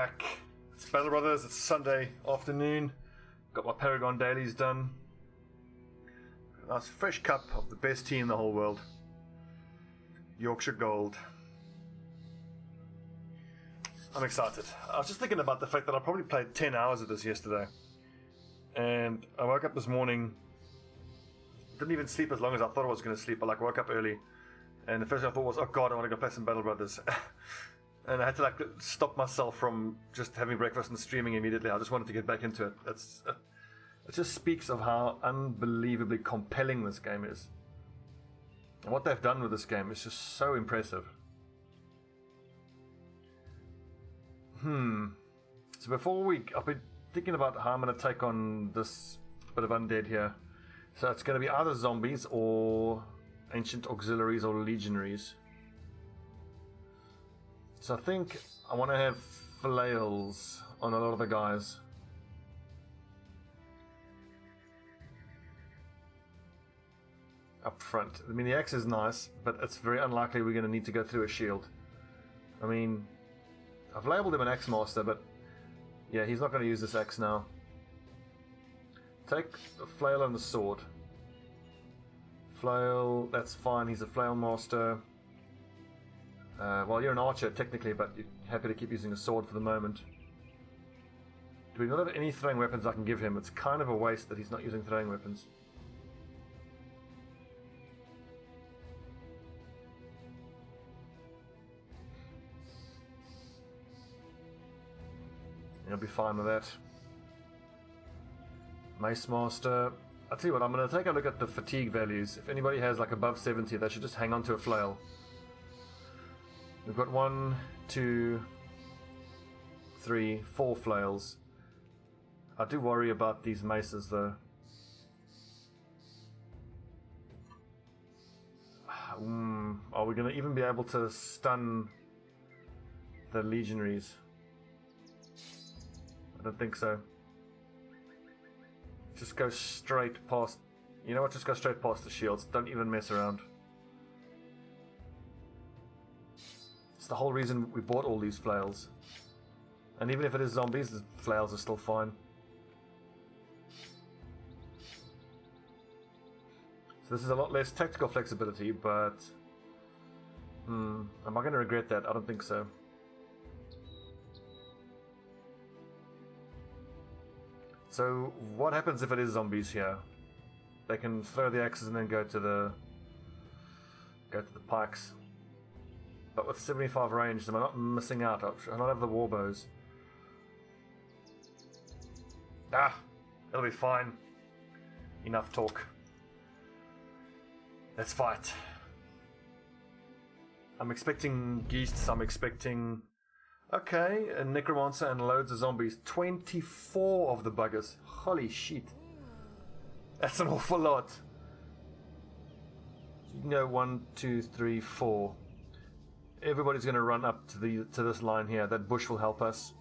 back. It's Battle Brothers. It's Sunday afternoon. Got my Paragon dailies done. A nice fresh cup of the best tea in the whole world. Yorkshire Gold. I'm excited. I was just thinking about the fact that I probably played 10 hours of this yesterday. And I woke up this morning. Didn't even sleep as long as I thought I was going to sleep. I woke up early. And the first thing I thought was, oh god, I want to go play some Battle Brothers. And I had to stop myself from just having breakfast and streaming immediately. I just wanted to get back into it. It just speaks of how unbelievably compelling this game is. And what they've done with this game is just so impressive. So I've been thinking about how I'm going to take on this bit of undead here. So it's going to be either zombies or ancient auxiliaries or legionaries. So I think I want to have flails on a lot of the guys. Up front. I mean, the axe is nice, but it's very unlikely we're going to need to go through a shield. I mean, I've labelled him an axe master, but yeah, he's not going to use this axe now. Take the flail and the sword. Flail, that's fine, he's a flail master. Well, you're an archer technically, but you're happy to keep using a sword for the moment. Do we not have any throwing weapons I can give him? It's kind of a waste that he's not using throwing weapons. He'll be fine with that. Mace Master. I'll tell you what, I'm going to take a look at the fatigue values. If anybody has above 70, they should just hang on to a flail. We've got 1, 2, 3, 4 flails. I do worry about these maces though. Are we going to even be able to stun the legionaries? I don't think so. Just go straight past... You know what? Just go straight past the shields. Don't even mess around. It's the whole reason we bought all these flails. And even if it is zombies, the flails are still fine. So this is a lot less tactical flexibility, but... am I going to regret that? I don't think so. So what happens if it is zombies here? They can throw the axes and then go to the pikes. But with 75 range, am I not missing out? I don't have the warbows. It'll be fine. Enough talk. Let's fight. I'm expecting geese. I'm expecting... Okay, a necromancer and loads of zombies. 24 of the buggers. Holy shit. That's an awful lot. You can go 1, 2, 3, 4. Everybody's going to run up to this line here. That bush will help us.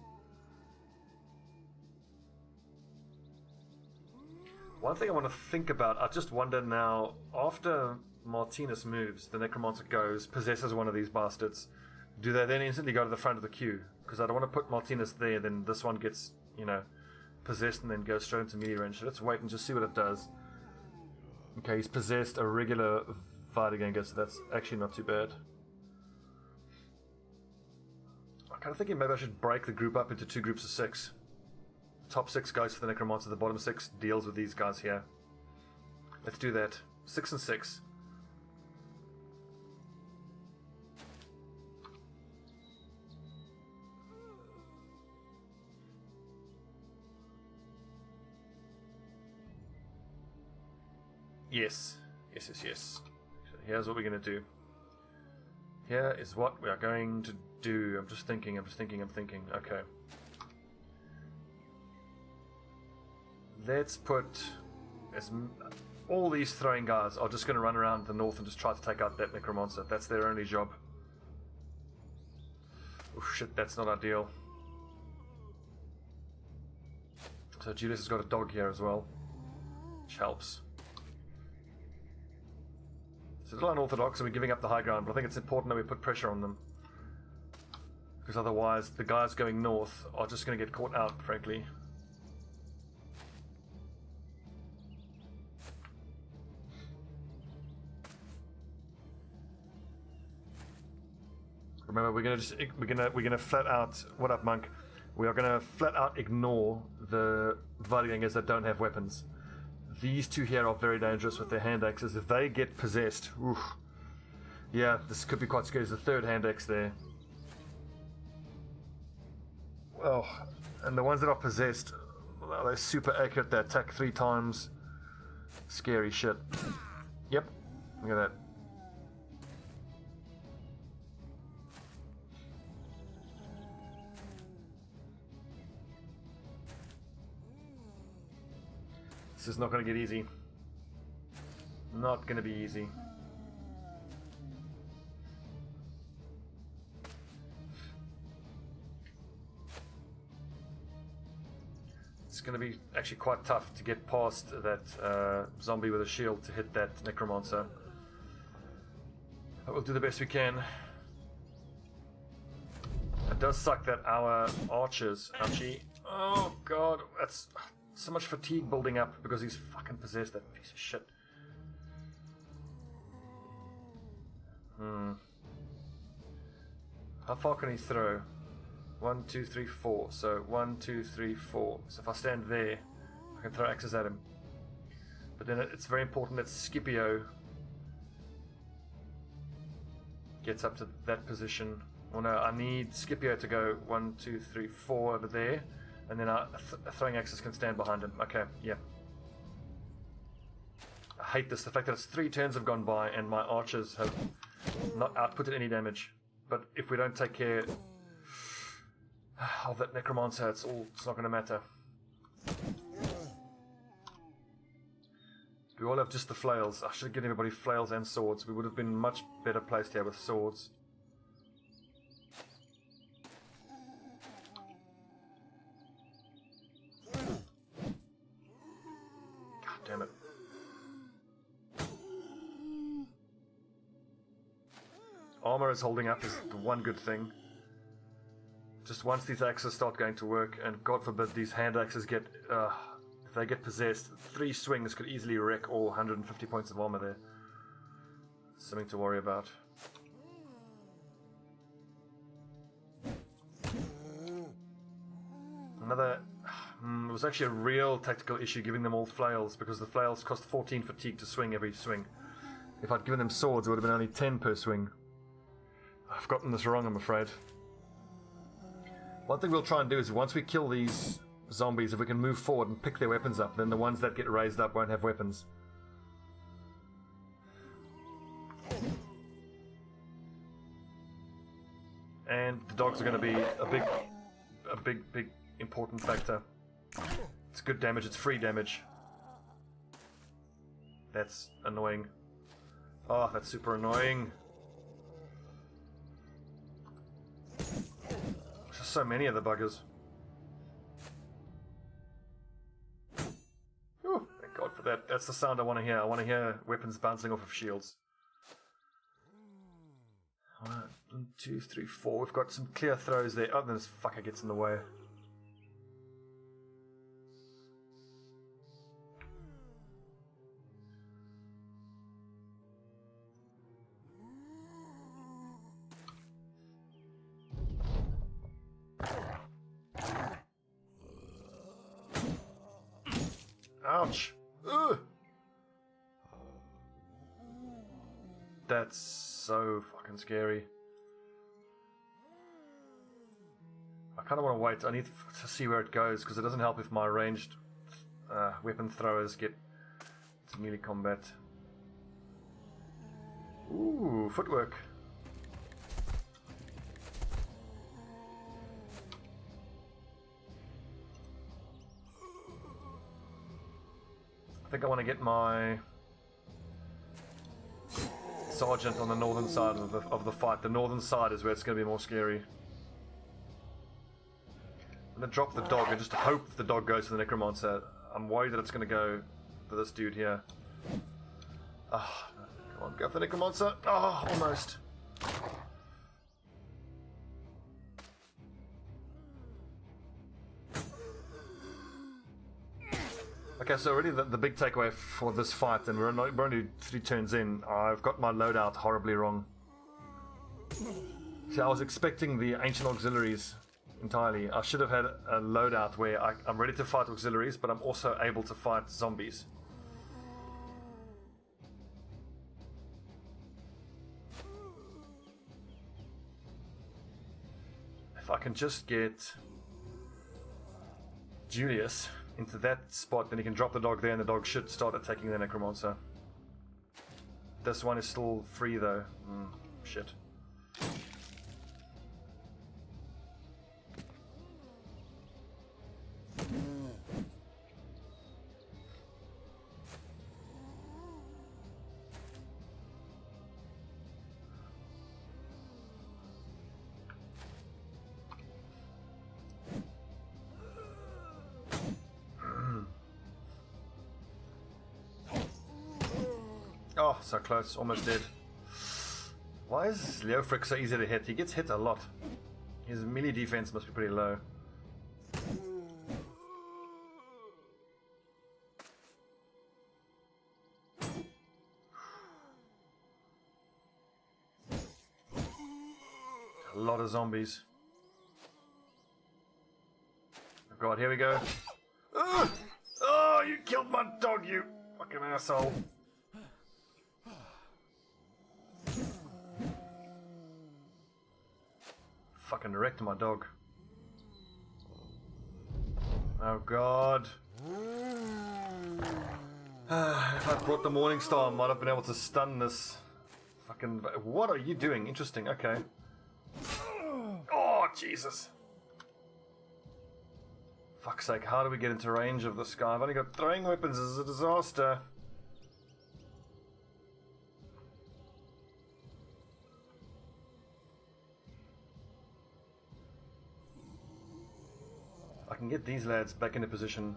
One thing I want to think about, I just wonder now, after Martinez moves, the necromancer goes, possesses one of these bastards. Do they then instantly go to the front of the queue? Because I don't want to put Martinez there, then this one gets, possessed and then goes straight into melee range. So let's wait and just see what it does. Okay, he's possessed a regular Vardiganger, so that's actually not too bad. I'm kind of thinking maybe I should break the group up into 2 groups of 6. Top 6 guys for the Necromancer, the bottom 6 deals with these guys here. Let's do that. 6 and 6. Yes. So here's what we're going to do. Here is what we are going to do. I'm just thinking. Okay. Let's put... all these throwing guys are just going to run around the north and just try to take out that necromancer. That's their only job. Oh shit, that's not ideal. So Julius has got a dog here as well, which helps. It's a little unorthodox and we're giving up the high ground, but I think it's important that we put pressure on them. Because otherwise the guys going north are just going to get caught out, frankly. Remember, we're gonna flat out. What up, monk? We are gonna flat out ignore the Vargangers that don't have weapons. These two here are very dangerous with their hand axes. If they get possessed, oof, yeah, this could be quite scary. There's a third hand axe there. Oh, and the ones that are possessed, they're super accurate. They attack 3 times. Scary shit. Yep, look at that. This is not going to get easy. Not going to be easy. It's going to be actually quite tough to get past that zombie with a shield to hit that necromancer. But we'll do the best we can. It does suck that our archers, ouchie. Oh god, that's so much fatigue building up because he's fucking possessed, that piece of shit. How far can he throw? 1, 2, 3, 4. So 1, 2, 3, 4. So if I stand there, I can throw axes at him. But then it's very important that Scipio gets up to that position. Well, no, I need Scipio to go 1, 2, 3, 4 over there. And then throwing axes can stand behind him. Okay, yeah. I hate this. The fact that it's 3 turns have gone by and my archers have not outputted any damage. But if we don't take care of that necromancer, it's not going to matter. We all have just the flails. I should have given everybody flails and swords. We would have been much better placed here with swords. Damn it. Armor is holding up is the one good thing. Just once these axes start going to work, and God forbid these hand axes get, if they get possessed, 3 swings could easily wreck all 150 points of armor there. Something to worry about. Another... it was actually a real tactical issue giving them all flails, because the flails cost 14 fatigue to swing every swing. If I'd given them swords, it would have been only 10 per swing. I've gotten this wrong, I'm afraid. One thing we'll try and do is once we kill these zombies, if we can move forward and pick their weapons up, then the ones that get raised up won't have weapons. And the dogs are going to be a big important factor. It's good damage, it's free damage. That's annoying. Oh, that's super annoying. There's just so many of the buggers. Ooh, thank God for that. That's the sound I want to hear. I want to hear weapons bouncing off of shields. 1, 2, 3, 4. We've got some clear throws there. Oh, then this fucker gets in the way. Ouch! Ugh. That's so fucking scary. I kind of want to wait. I need to see where it goes, because it doesn't help if my ranged weapon throwers get to melee combat. Ooh, footwork. I think I want to get my sergeant on the northern side of the fight. The northern side is where it's going to be more scary. I'm going to drop the dog and just hope the dog goes for the necromancer. I'm worried that it's going to go for this dude here. Ah, come on, go for the necromancer. Ah, almost. Okay, so already the big takeaway for this fight, and we're only 3 turns in, I've got my loadout horribly wrong. See, I was expecting the ancient auxiliaries entirely. I should have had a loadout where I'm ready to fight auxiliaries, but I'm also able to fight zombies. If I can just get Julius into that spot, then he can drop the dog there and the dog should start attacking the necromancer. This one is still free though. Shit. Oh, so close, almost dead. Why is Leofric so easy to hit? He gets hit a lot. His melee defense must be pretty low. A lot of zombies. Oh god, here we go. Ugh! Oh, you killed my dog, you fucking asshole. Fucking wrecked my dog. Oh god. If I brought the Morning Star, I might have been able to stun this fucking... What are you doing? Interesting, okay. Oh, Jesus. Fuck's sake, how do we get into range of this guy? I've only got throwing weapons, this is a disaster. I can get these lads back into position.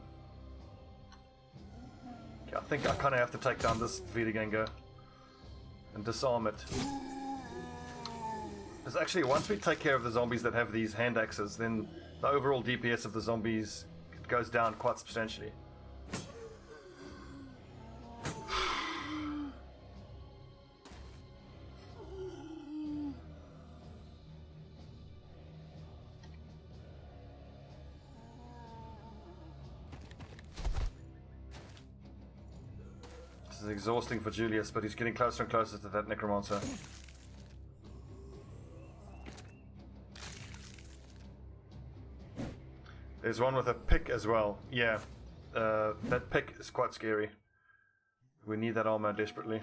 Okay, I think I kind of have to take down this Wiedergänger and disarm it. Because actually, once we take care of the zombies that have these hand axes, then the overall DPS of the zombies goes down quite substantially. This is exhausting for Julius, but he's getting closer and closer to that necromancer. There's one with a pick as well. Yeah, that pick is quite scary. We need that armor desperately.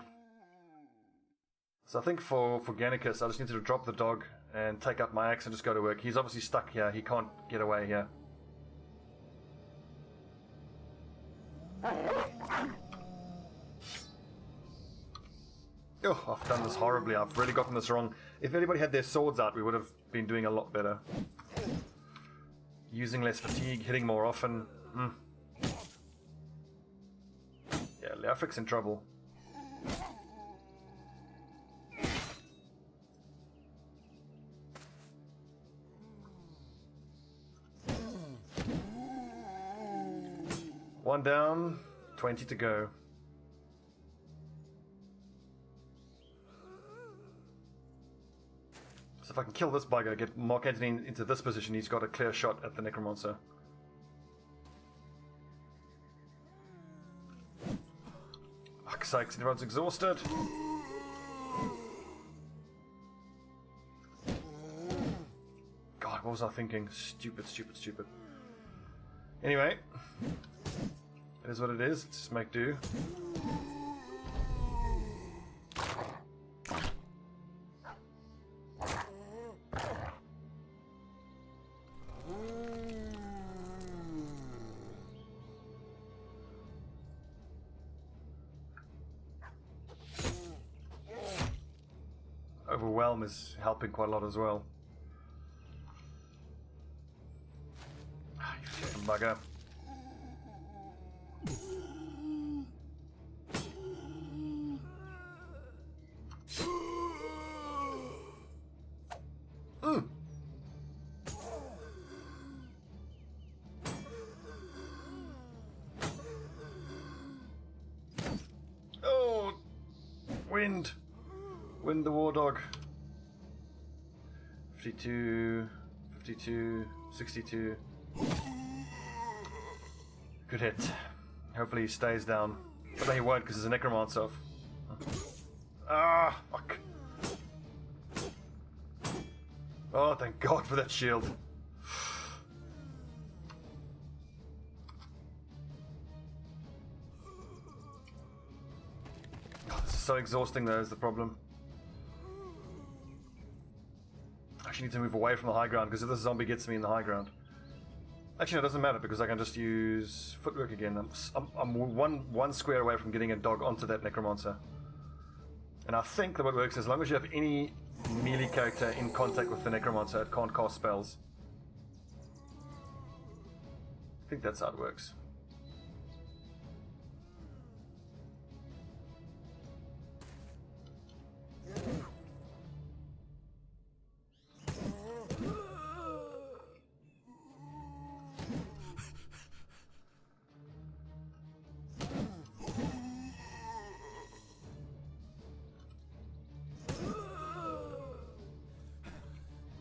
So I think for Gannicus, I just need to drop the dog and take up my axe and just go to work. He's obviously stuck here. He can't get away here. Oh, I've done this horribly. I've really gotten this wrong. If anybody had their swords out, we would have been doing a lot better. Using less fatigue, hitting more often. Yeah, Leofric's in trouble. One down, 20 to go. So if I can kill this bugger, get Mark Antony into this position, he's got a clear shot at the necromancer. Fuck's sakes, everyone's exhausted. God, what was I thinking? Stupid, stupid, stupid. Anyway, it is what it is. Let's just make do. Overwhelm is helping quite a lot as well. Ah, you fucking bugger. Wind! Wind the war dog. 52, 52, 62. Good hit. Hopefully he stays down. But then he won't because there's a necromancer. Ah, fuck. Oh, thank God for that shield. Oh, this is so exhausting though, is the problem. I actually need to move away from the high ground because if this zombie gets me in the high ground. Actually, no, it doesn't matter because I can just use footwork again. I'm one square away from getting a dog onto that necromancer. And I think that what works, as long as you have any melee character in contact with the necromancer, it can't cast spells. I think that's how it works.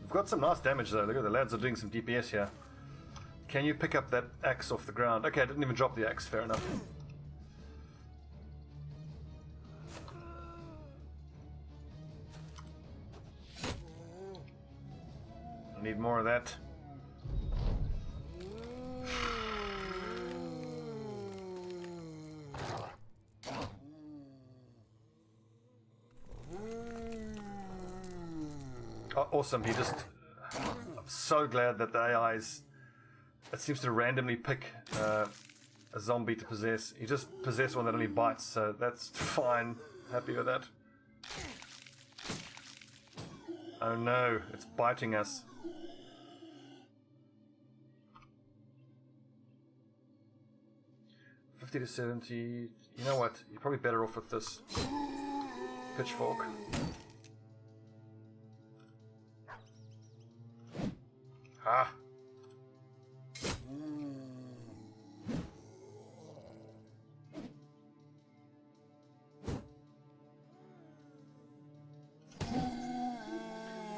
Got some nice damage though. Look at the lads are doing some DPS here. Can you pick up that axe off the ground? Okay, I didn't even drop the axe. Fair enough. I need more of that. Oh, awesome, he just... I'm so glad that the AI's... It seems to randomly pick a zombie to possess. He just possessed one that only bites, so that's fine. Happy with that. Oh no, it's biting us. $50 to $70. You know what? You're probably better off with this pitchfork. Ah.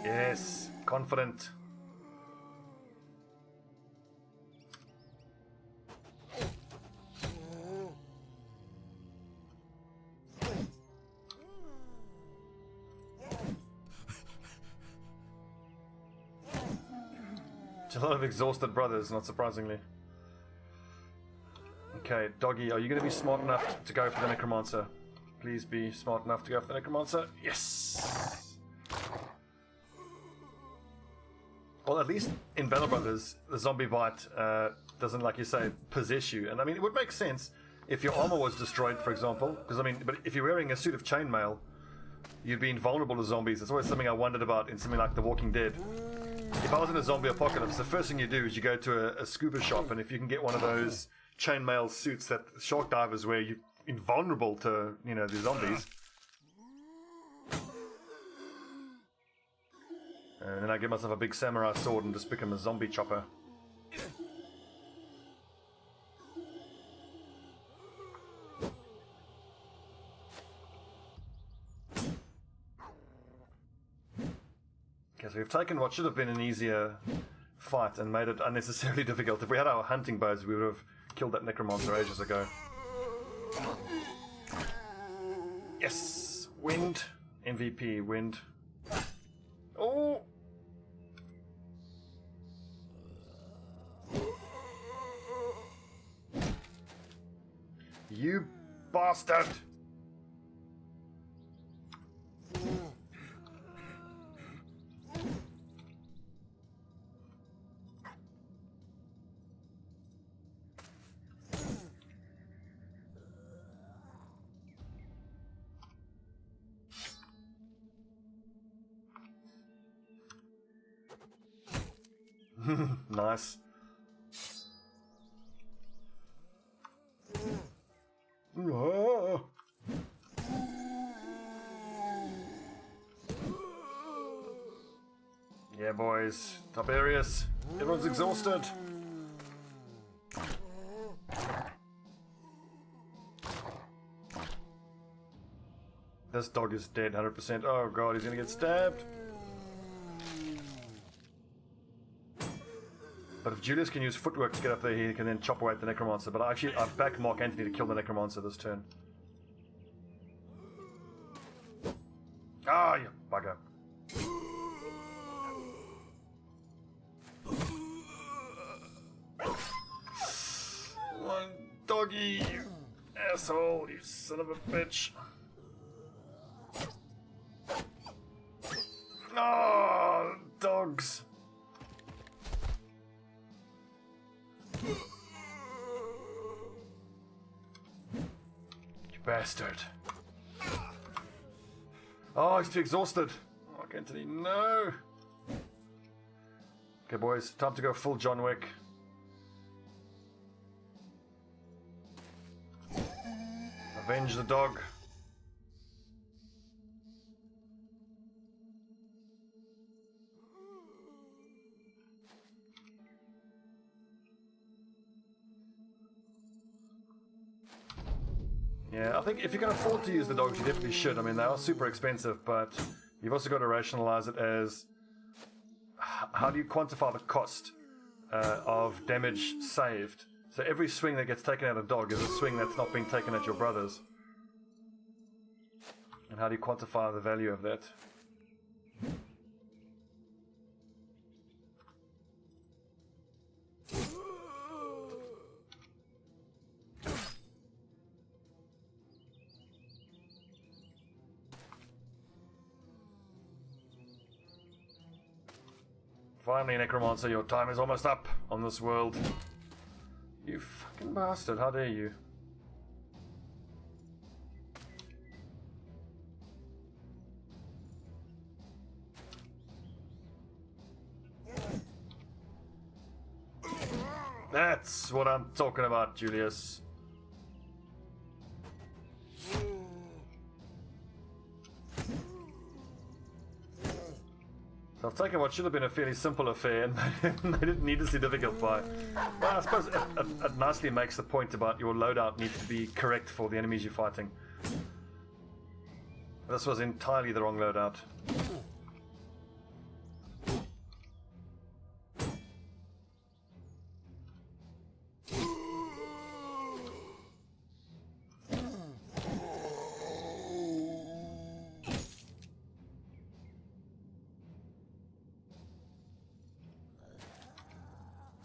Yes, confident. A lot of exhausted brothers, not surprisingly. Okay, doggy, are you going to be smart enough to go for the necromancer? Please be smart enough to go for the necromancer. Yes! Well, at least in Battle Brothers, the zombie bite doesn't, like you say, possess you. And I mean, it would make sense if your armor was destroyed, for example. Because, I mean, but if you're wearing a suit of chainmail, you'd be invulnerable to zombies. It's always something I wondered about in something like The Walking Dead. If I was in a zombie apocalypse, the first thing you do is you go to a scuba shop, and if you can get one of those chainmail suits that shark divers wear, you're invulnerable to, you know, the zombies. And then I get myself a big samurai sword and just become a zombie chopper. Okay, so we've taken what should have been an easier fight and made it unnecessarily difficult. If we had our hunting bows, we would have killed that necromancer ages ago. Yes! Wind. MVP, wind. Oh! You bastard! Nice. Oh. Yeah, boys. Top areas. Everyone's exhausted. This dog is dead, 100%. Oh god, he's gonna get stabbed. But if Julius can use footwork to get up there, he can then chop away at the Necromancer. But I've backed Mark Anthony to kill the Necromancer this turn. Ah, you bugger. One doggy, you asshole, you son of a bitch. Oh, dogs. You bastard. Oh, he's too exhausted. Mark Anthony, no. Okay, boys, time to go full John Wick. Avenge the dog. Yeah, I think if you can afford to use the dogs, you definitely should. I mean, they are super expensive, but you've also got to rationalize it as how do you quantify the cost of damage saved? So every swing that gets taken at a dog is a swing that's not being taken at your brothers. And how do you quantify the value of that? Finally, Necromancer, your time is almost up on this world. You fucking bastard, how dare you? That's what I'm talking about, Julius. So I've taken what should have been a fairly simple affair and made it needlessly difficult by... Well, I suppose it nicely makes the point about your loadout needs to be correct for the enemies you're fighting. This was entirely the wrong loadout.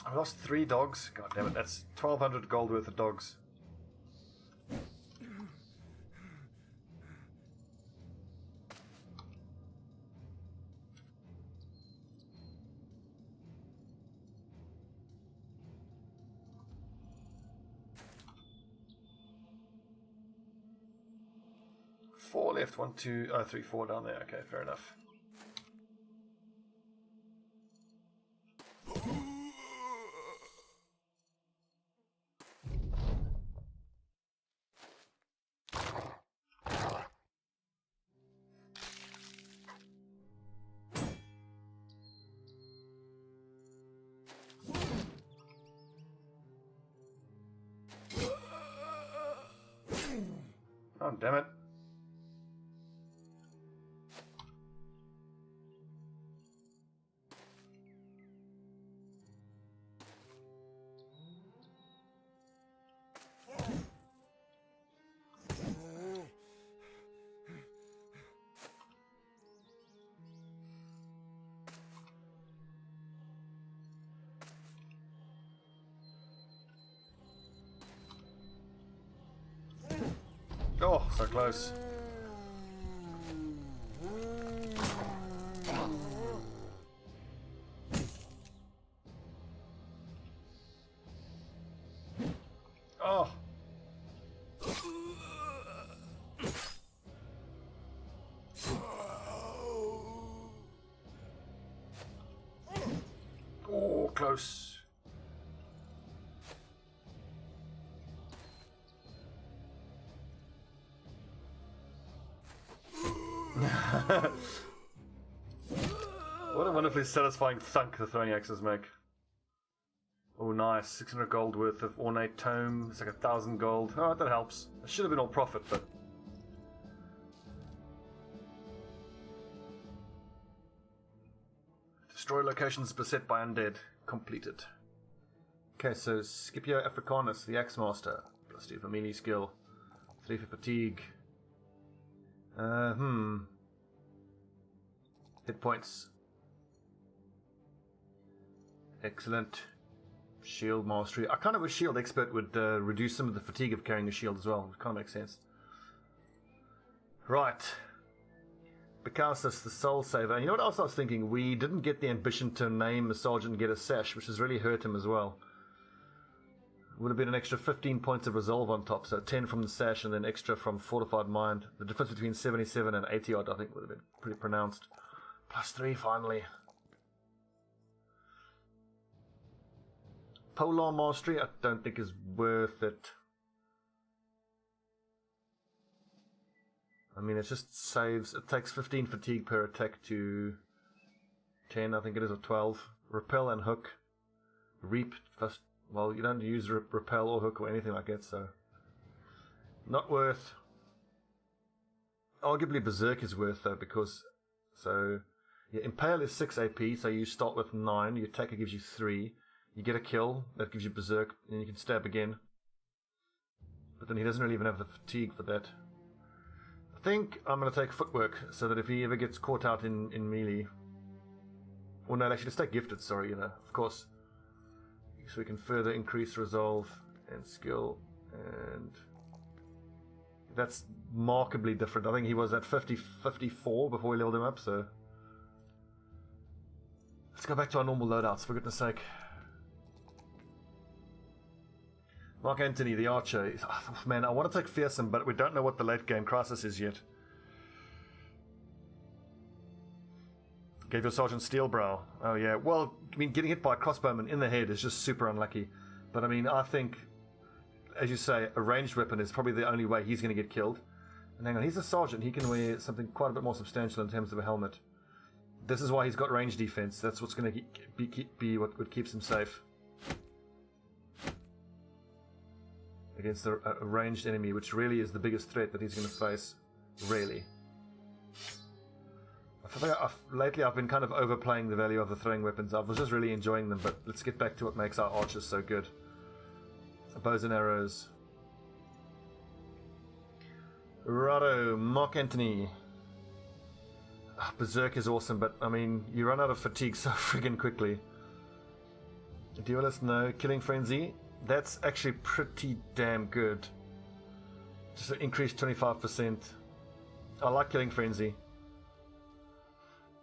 I lost 3 dogs. God damn it, that's 1,200 gold worth of dogs. Four left, 1, 2, 3, 4 down there. Okay, fair enough. Oh, damn it. Oh, so close. Oh. Oh, close. What a wonderfully satisfying thunk the throwing axes make. Oh, nice. 600 gold worth of ornate tome. It's like 1,000 gold. Alright, that helps. It should have been all profit, but... Destroy locations beset by undead. Completed. Okay, so Scipio Africanus, the Axe Master. +2 for melee skill. 3 for fatigue. Hit points. Excellent. Shield mastery. I kind of wish Shield Expert would reduce some of the fatigue of carrying a shield as well. It kind of makes sense. Right. Bacchus, the Soul Saver. You know what else I was thinking? We didn't get the ambition to name a sergeant and get a sash, which has really hurt him as well. Would have been an extra 15 points of resolve on top, so 10 from the sash and then extra from Fortified Mind. The difference between 77 and 80 odd, I think, would have been pretty pronounced. +3 finally. Polar Mastery, I don't think is worth it. I mean, it just saves. It takes 15 fatigue per attack to 10, I think it is, or 12. Repel and hook. Reap. First, well, you don't use repel or hook or anything like that, so. Not worth. Arguably Berserk is worth, though, because. So. Yeah, Impale is 6 AP, so you start with 9. Your attacker gives you 3. You get a kill, that gives you Berserk, and you can stab again. But then he doesn't really even have the fatigue for that. I think I'm going to take Footwork, so that if he ever gets caught out in melee... Or no, actually, let's take Gifted, sorry, of course. So we can further increase Resolve and Skill, and... That's markedly different. I think he was at 54 before we leveled him up, so... Let's go back to our normal loadouts, for goodness sake. Mark Antony, the Archer. Oh, man, I want to take Fearsome, but we don't know what the late game crisis is yet. Gave your Sergeant Steelbrow. Oh, yeah. Well, I mean, getting hit by a crossbowman in the head is just super unlucky. But, I mean, I think, as you say, a ranged weapon is probably the only way he's going to get killed. And hang on, he's a Sergeant. He can wear something quite a bit more substantial in terms of a helmet. This is why he's got range defense. That's what's going to be what keeps him safe. Against a ranged enemy, which really is the biggest threat that he's going to face. Really. I feel like lately I've been kind of overplaying the value of the throwing weapons. I was just really enjoying them, but let's get back to what makes our archers so good. Bows and arrows. Righto, Mark Antony. Berserk is awesome, but I mean, you run out of fatigue so friggin' quickly. Duelist, no. Killing Frenzy. That's actually pretty damn good. Just an increased 25%. I like Killing Frenzy.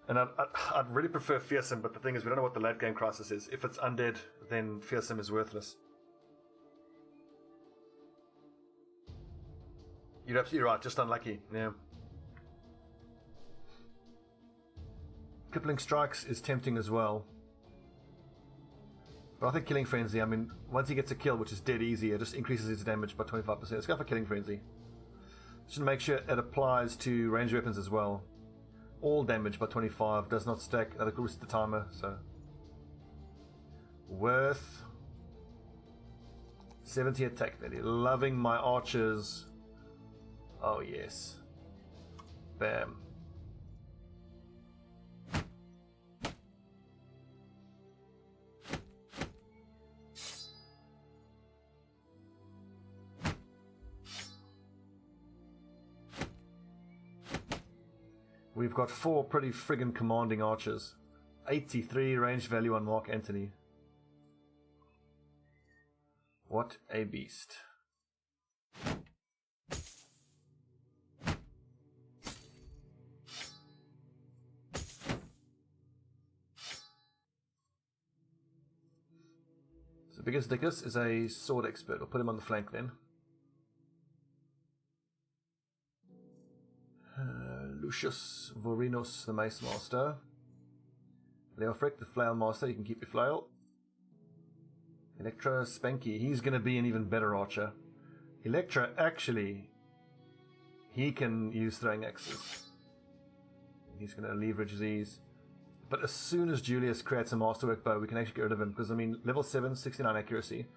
And I'd really prefer Fearsome, but the thing is, we don't know what the late game crisis is. If it's undead, then Fearsome is worthless. You're absolutely right, just unlucky, yeah. Crippling Strikes is tempting as well. But I think Killing Frenzy, I mean, once he gets a kill, which is dead easy, it just increases his damage by 25%. Let's go for Killing Frenzy. Just make sure it applies to ranged weapons as well. All damage by 25, does not stack, that will reset the timer, so. Worth 70 attack value. Loving my archers. Oh yes. Bam. We've got 4 pretty friggin' commanding archers. 83 range value on Mark Antony. What a beast. So biggest Dickus is a sword expert. We'll put him on the flank then. Lucius Vorinos, the Mace Master. Leofric, the Flail Master. You can keep your flail. Electra Spanky. He's going to be an even better archer. Electra, actually, he can use throwing axes. He's going to leverage these. But as soon as Julius creates a Masterwork bow, we can actually get rid of him. Because, I mean, level 7, 69 accuracy.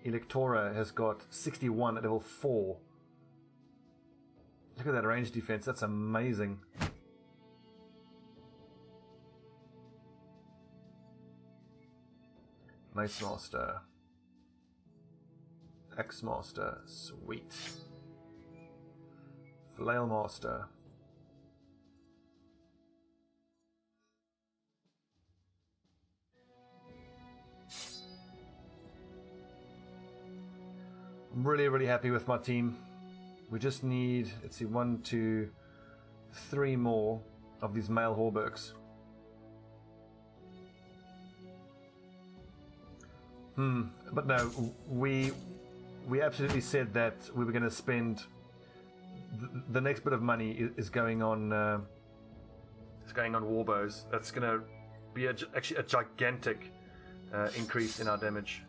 Electora has got 61 at level 4. Look at that range defense, that's amazing. Mace Master. Axe Master. Sweet. Flail Master. I'm really, really happy with my team. We just need, let's see, 1, 2, 3 more of these male Hauberks. But no, we absolutely said that we were going to spend the next bit of money is going on warbows. That's going to be actually a gigantic increase in our damage.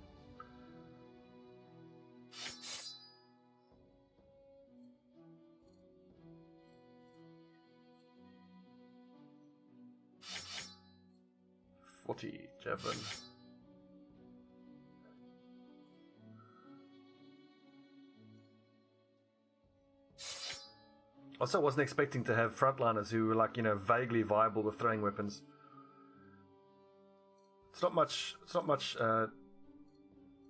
Javelin. Also, I wasn't expecting to have frontliners who were like, vaguely viable with throwing weapons. It's not much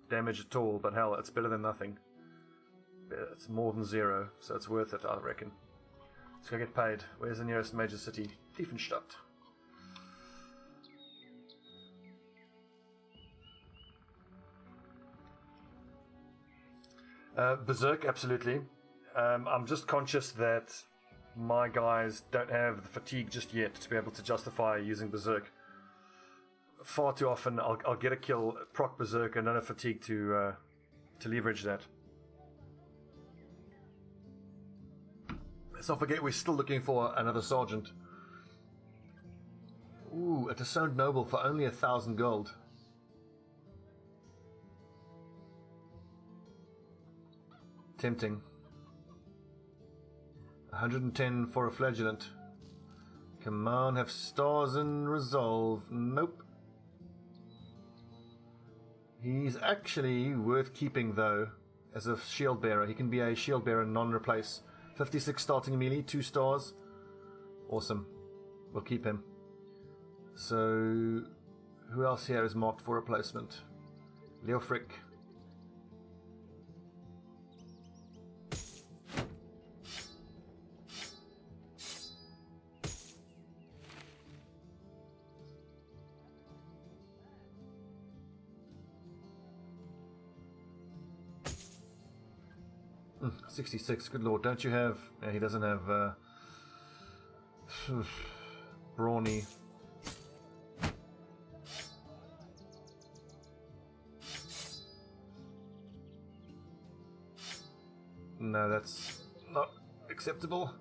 damage at all, but hell, it's better than nothing. It's more than 0, so it's worth it, I reckon. Let's go get paid. Where's the nearest major city? Tiefenstadt. Berserk, absolutely. I'm just conscious that my guys don't have the fatigue just yet to be able to justify using Berserk. Far too often I'll get a kill, proc Berserk, and don't have fatigue to leverage that. Let's not forget we're still looking for another sergeant. Ooh, a disowned noble for only 1,000 gold. Tempting. 110 for a flagellant. Come on, have stars and resolve. Nope. He's actually worth keeping though as a shield bearer. He can be a shield bearer non-replace. 56 starting melee, 2 stars. Awesome. We'll keep him. So who else here is marked for replacement? Leofric. – 66, good lord, don't you have... Yeah, he doesn't have... brawny. No, that's not acceptable.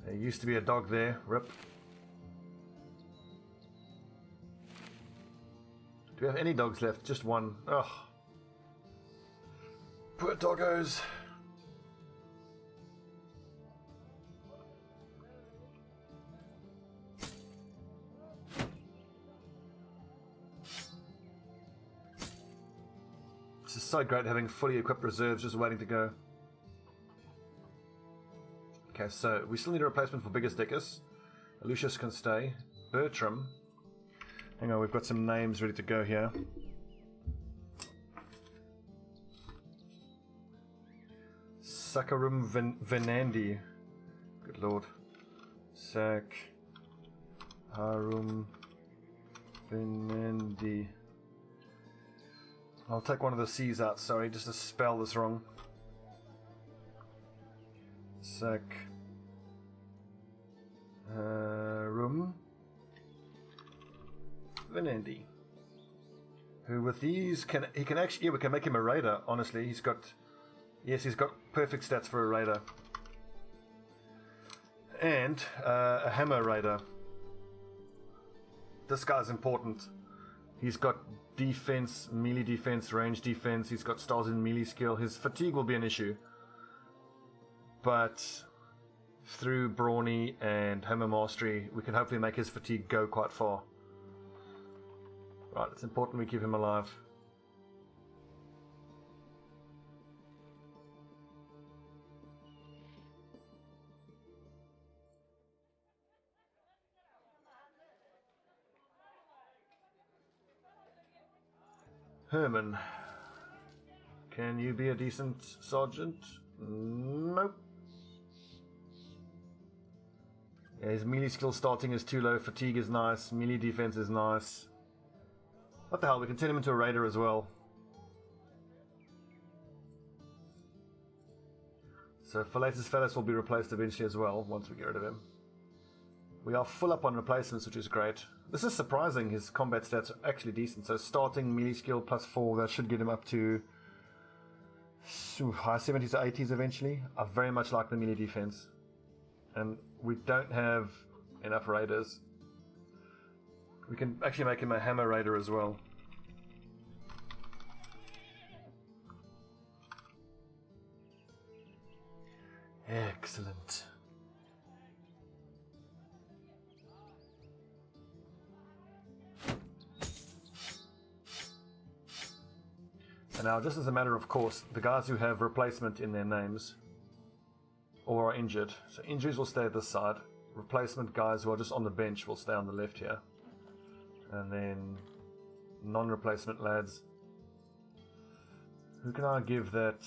There used to be a dog there. Rip. Do we have any dogs left? Just one. Ugh. Poor doggos. This is so great having fully equipped reserves just waiting to go. Okay, so we still need a replacement for Biggest Dickus. Lucius can stay. Bertram. Hang on, we've got some names ready to go here. Sakarum Venandi. Good lord. Harum Venandi. I'll take one of the C's out, sorry, just to spell this wrong. Room Venandi. Who with these can actually, yeah, we can make him a raider, honestly. He's got perfect stats for a raider. And a hammer raider. This guy's important. He's got defense, melee defense, range defense, he's got stars in melee skill. His fatigue will be an issue. But through brawny and hammer mastery, we can hopefully make his fatigue go quite far. Right, it's important we keep him alive. Herman. Can you be a decent sergeant? Nope. Yeah, his melee skill starting is too low. Fatigue is nice. Melee defense is nice. What the hell? We can turn him into a raider as well. So Philetus Phallus will be replaced eventually as well once we get rid of him. We are full up on replacements, which is great. This is surprising. His combat stats are actually decent. So starting melee skill +4, that should get him up to high 70s to 80s eventually. I very much like the melee defense. And we don't have enough raiders. We can actually make him a hammer raider as well. Excellent. And now, just as a matter of course, the guys who have replacement in their names or are injured, so injuries will stay at this side. Replacement guys who are just on the bench will stay on the left here. And then non-replacement lads. Who can I give that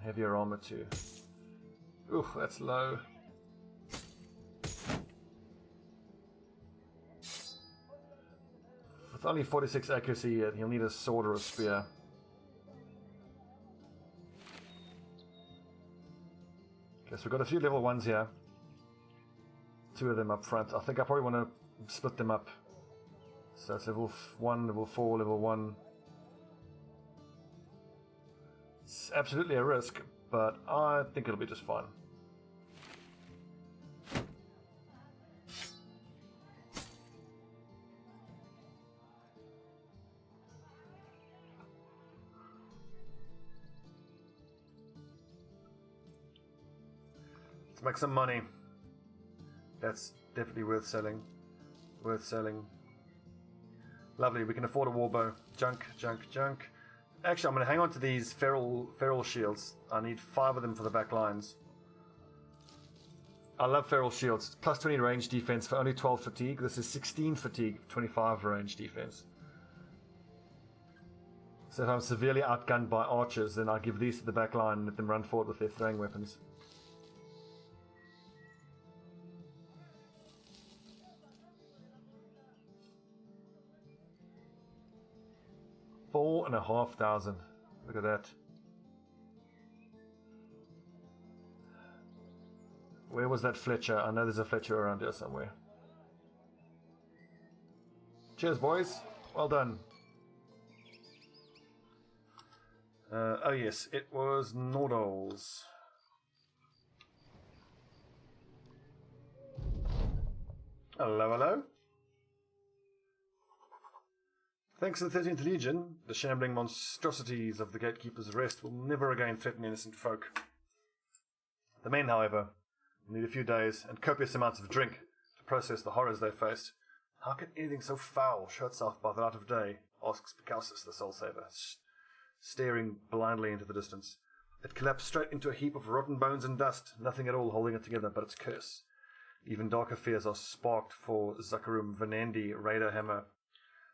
heavier armor to? Ooh, that's low. With only 46 accuracy, he'll need a sword or a spear. Okay, so we've got a few level 1s here. 2 of them up front. I think I probably want to split them up. So it's level 1, level 4, level 1. It's absolutely a risk, but I think it'll be just fine. Let's make some money. That's definitely worth selling. Worth selling. Lovely, we can afford a warbow. Junk, junk, junk. Actually, I'm going to hang on to these feral shields. I need 5 of them for the back lines. I love feral shields. Plus 20 range defense for only 12 fatigue. This is 16 fatigue, 25 range defense. So if I'm severely outgunned by archers, then I give these to the back line and let them run forward with their throwing weapons. $4,500. Look at that. Where was that Fletcher? I know there's a Fletcher around here somewhere. Cheers, boys. Well done. Oh yes, it was Nordals. Hello, hello. Thanks to the 13th Legion, the shambling monstrosities of the Gatekeeper's Rest will never again threaten innocent folk. The men, however, will need a few days and copious amounts of drink to process the horrors they faced. How can anything so foul show itself by the light of day? Asks Picausis, the Soul Saver, staring blindly into the distance. It collapsed straight into a heap of rotten bones and dust, nothing at all holding it together but its curse. Even darker fears are sparked for Zakarum Venandi, Raider Hammer.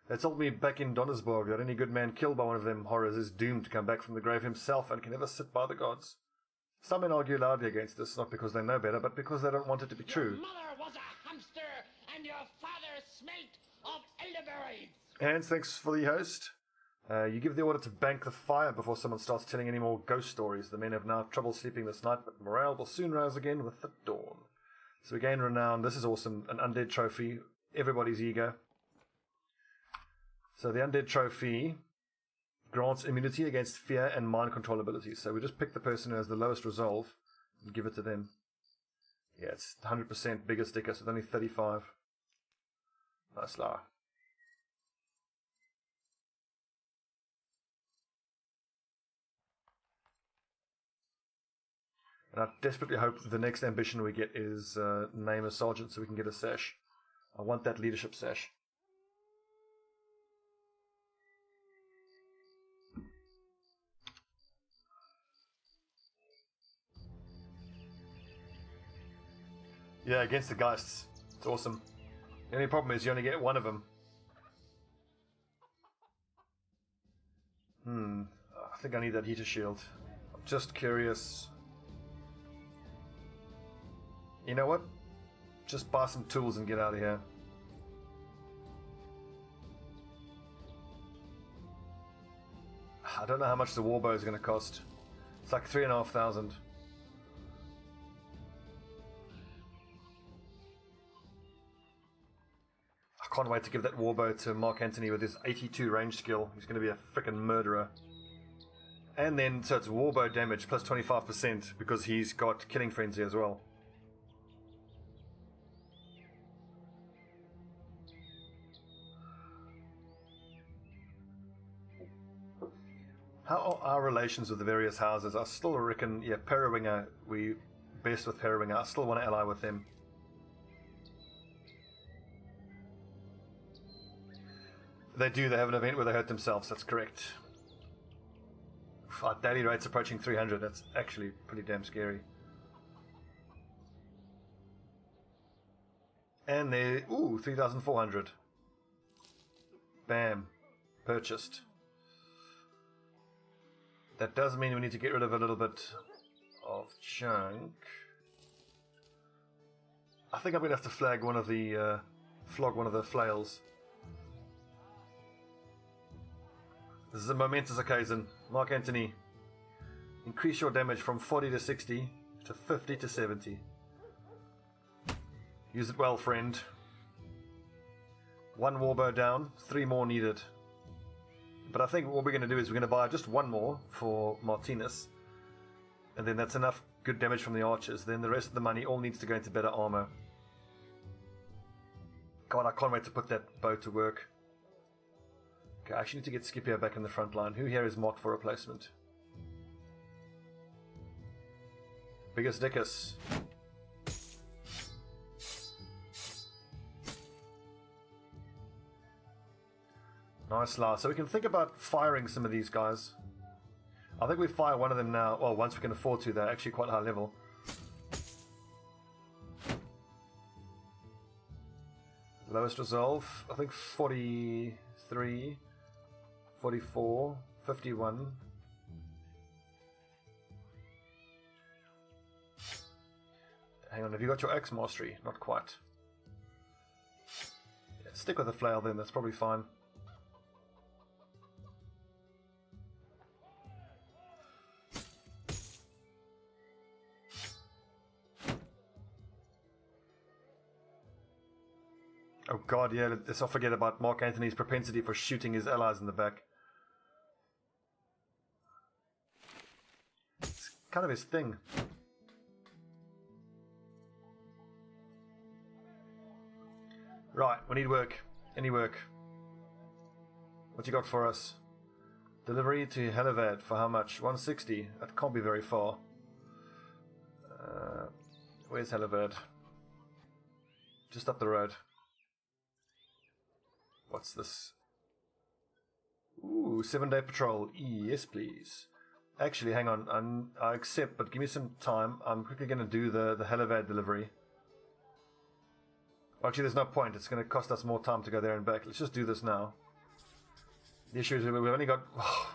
They told me back in Donnersburg that any good man killed by one of them horrors is doomed to come back from the grave himself and can never sit by the gods. Some men argue loudly against this, not because they know better, but because they don't want it to be true. Your mother was a hamster, and your father smelt of elderberries. Hans, thanks for the host. You give the order to bank the fire before someone starts telling any more ghost stories. The men have now trouble sleeping this night, but morale will soon rise again with the dawn. So we gain renown. This is awesome. An undead trophy. Everybody's eager. So the undead trophy grants immunity against fear and mind control abilities. So we just pick the person who has the lowest resolve and give it to them. Yeah, it's 100% bigger sticker, so it's only 35. Nice lie. And I desperately hope the next ambition we get is name a sergeant so we can get a sash. I want that leadership sash. Yeah, against the Geists. It's awesome. The only problem is you only get one of them. I think I need that heater shield. I'm just curious. You know what? Just buy some tools and get out of here. I don't know how much the warbow is going to cost. It's like 3,500. I can't wait to give that warbow to Mark Antony with his 82 range skill. He's going to be a freaking murderer. And then, so it's warbow damage plus 25% because he's got killing frenzy as well. How are our relations with the various houses? I still reckon, yeah, Periwinger, we best with Periwinger. I still want to ally with them. They do, they have an event where they hurt themselves, that's correct. Our daily rate's approaching 300, that's actually pretty damn scary. And they, ooh, 3,400. Bam, purchased. That does mean we need to get rid of a little bit of junk. I think I'm going to have to flog one of the flails. This is a momentous occasion. Mark Antony, increase your damage from 40 to 60 to 50 to 70. Use it well, friend. 1 warbow down, 3 more needed. But I think what we're going to do is we're going to buy just 1 more for Martinez. And then that's enough good damage from the archers. Then the rest of the money all needs to go into better armor. God, I can't wait to put that bow to work. Okay, I actually need to get Scipio back in the front line. Who here is marked for replacement? Biggest Dickus. Nice last. So we can think about firing some of these guys. I think we fire one of them now. Well, once we can afford to, they're actually quite high level. Lowest resolve, I think 43, 44, 51. Hang on, have you got your axe mastery? Not quite. Yeah, stick with the flail then, that's probably fine. Oh god, yeah, let's not forget about Mark Antony's propensity for shooting his allies in the back. It's kind of his thing. Right, we need work. Any work. What you got for us? Delivery to Hellevad for how much? 160. That can't be very far. Where's Hellevad? Just up the road. What's this? Ooh, 7-day patrol. Yes, please. Actually, hang on. I accept, but give me some time. I'm quickly going to do the Hellevad delivery. Actually, there's no point. It's going to cost us more time to go there and back. Let's just do this now. The issue is we've only got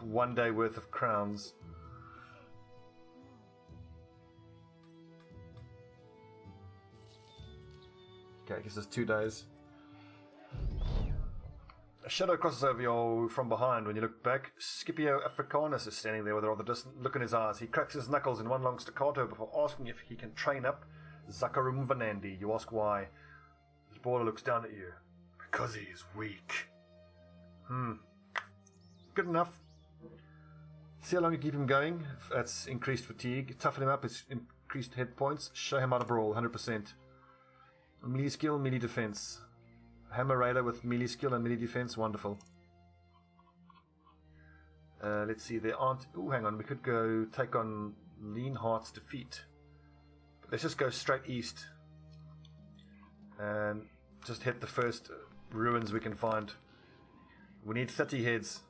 1 day worth of crowns. Okay, I guess it's 2 days. A shadow crosses over you from behind. When you look back, Scipio Africanus is standing there with a rather distant look in his eyes. He cracks his knuckles in one long staccato before asking if he can train up Zakarum Vanandi. You ask why. His baller looks down at you. Because he is weak. Good enough. See how long you keep him going. That's increased fatigue. Toughen him up. It's increased hit points. Show him how to brawl. 100%. Melee skill, melee defense. Hammer Raider with melee skill and melee defense, wonderful. Let's see, there aren't... Ooh, hang on, we could go take on Lean Heart's defeat. But let's just go straight east. And just hit the first ruins we can find. We need 30 heads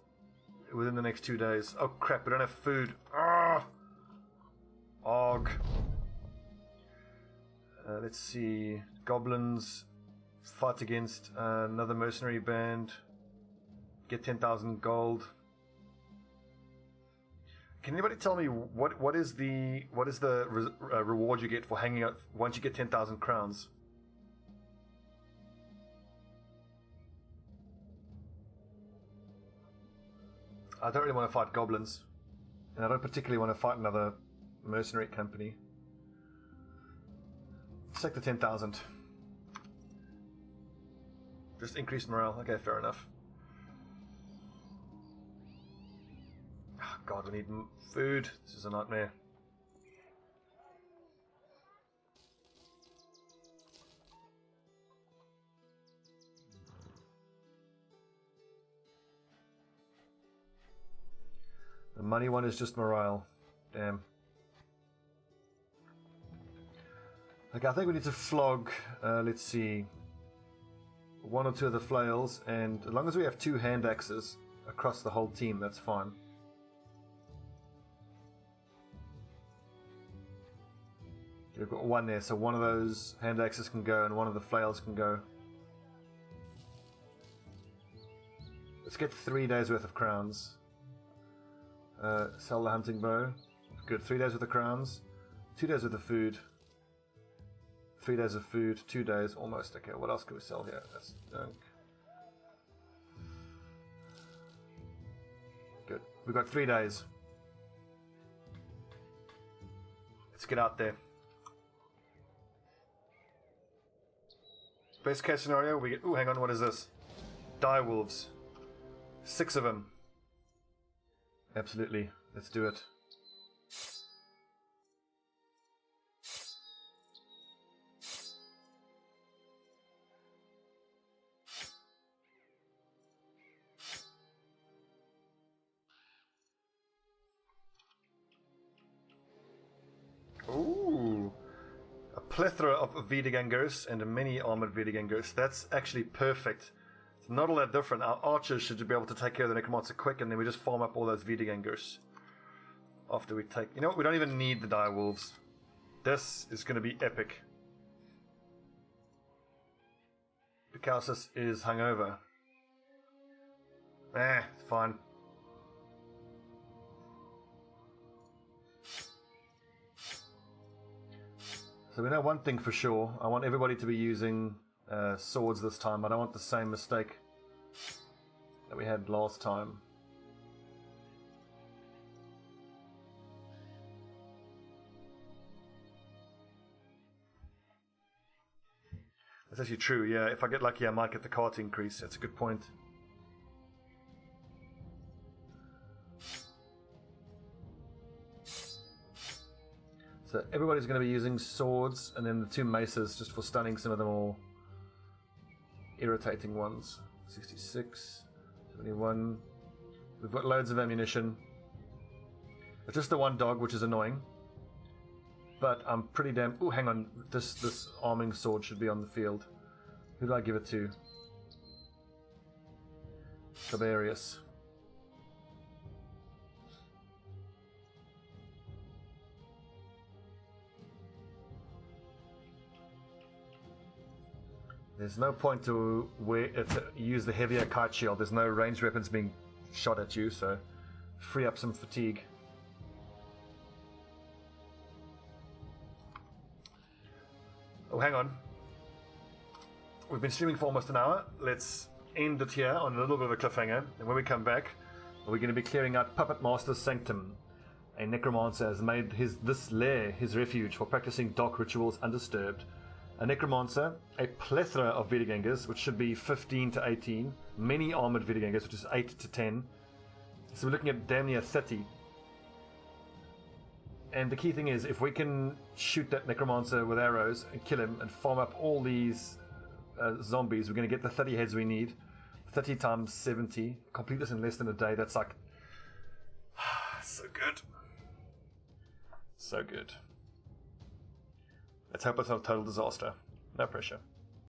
within the next 2 days. Oh crap, we don't have food. Ah! Og. Let's see, goblins... Fight against another mercenary band. Get 10,000 gold. Can anybody tell me what is the reward you get for hanging out once you get 10,000 crowns? I don't really want to fight goblins, and I don't particularly want to fight another mercenary company. Let's take the 10,000. Just increased morale. Okay, fair enough. Oh, God, we need food. This is a nightmare. The money one is just morale. Damn. Okay, I think we need to flog, let's see, one or two of the flails, and as long as we have 2 hand axes across the whole team, that's fine. We've got one there, so one of those hand axes can go and one of the flails can go. Let's get 3 days worth of crowns. Sell the hunting bow. Good, 3 days worth of crowns. 2 days worth of food. 3 days of food, 2 days, almost. Okay, what else can we sell here? That's junk. Good. We've got 3 days. Let's get out there. Best case scenario, we get... Ooh, hang on, what is this? Die wolves. 6 of them. Absolutely. Let's do it. Ooh, a plethora of Wiedegangers and many armored Wiedegangers. That's actually perfect. It's not all that different. Our archers should be able to take care of the necromancer quick, and then we just farm up all those Wiedegangers after we take... You know what? We don't even need the dire wolves. This is going to be epic. Picausis is hungover. It's fine. So we know one thing for sure. I want everybody to be using swords this time. I don't want the same mistake that we had last time. That's actually true, yeah. If I get lucky, I might get the cart increase. That's a good point. So everybody's going to be using swords, and then the 2 maces just for stunning some of the more irritating ones. 66, 71. We've got loads of ammunition. It's just the 1 dog, which is annoying. But I'm pretty damn... Oh, hang on. This arming sword should be on the field. Who do I give it to? Tiberius. There's no point to use the heavier kite shield. There's no ranged weapons being shot at you, so free up some fatigue. Oh, hang on. We've been streaming for almost an hour. Let's end it here on a little bit of a cliffhanger. And when we come back, we're going to be clearing out Puppet Master's Sanctum. A necromancer has made this lair his refuge for practicing dark rituals undisturbed. A necromancer, a plethora of Wiedegangers, which should be 15 to 18, many armored Wiedegangers, which is 8 to 10. So we're looking at damn near 30. And the key thing is, if we can shoot that necromancer with arrows and kill him and farm up all these zombies, we're going to get the 30 heads we need. 30 times 70. Complete this in less than a day. That's like... so good. So good. Let's hope it's not a total disaster. No pressure.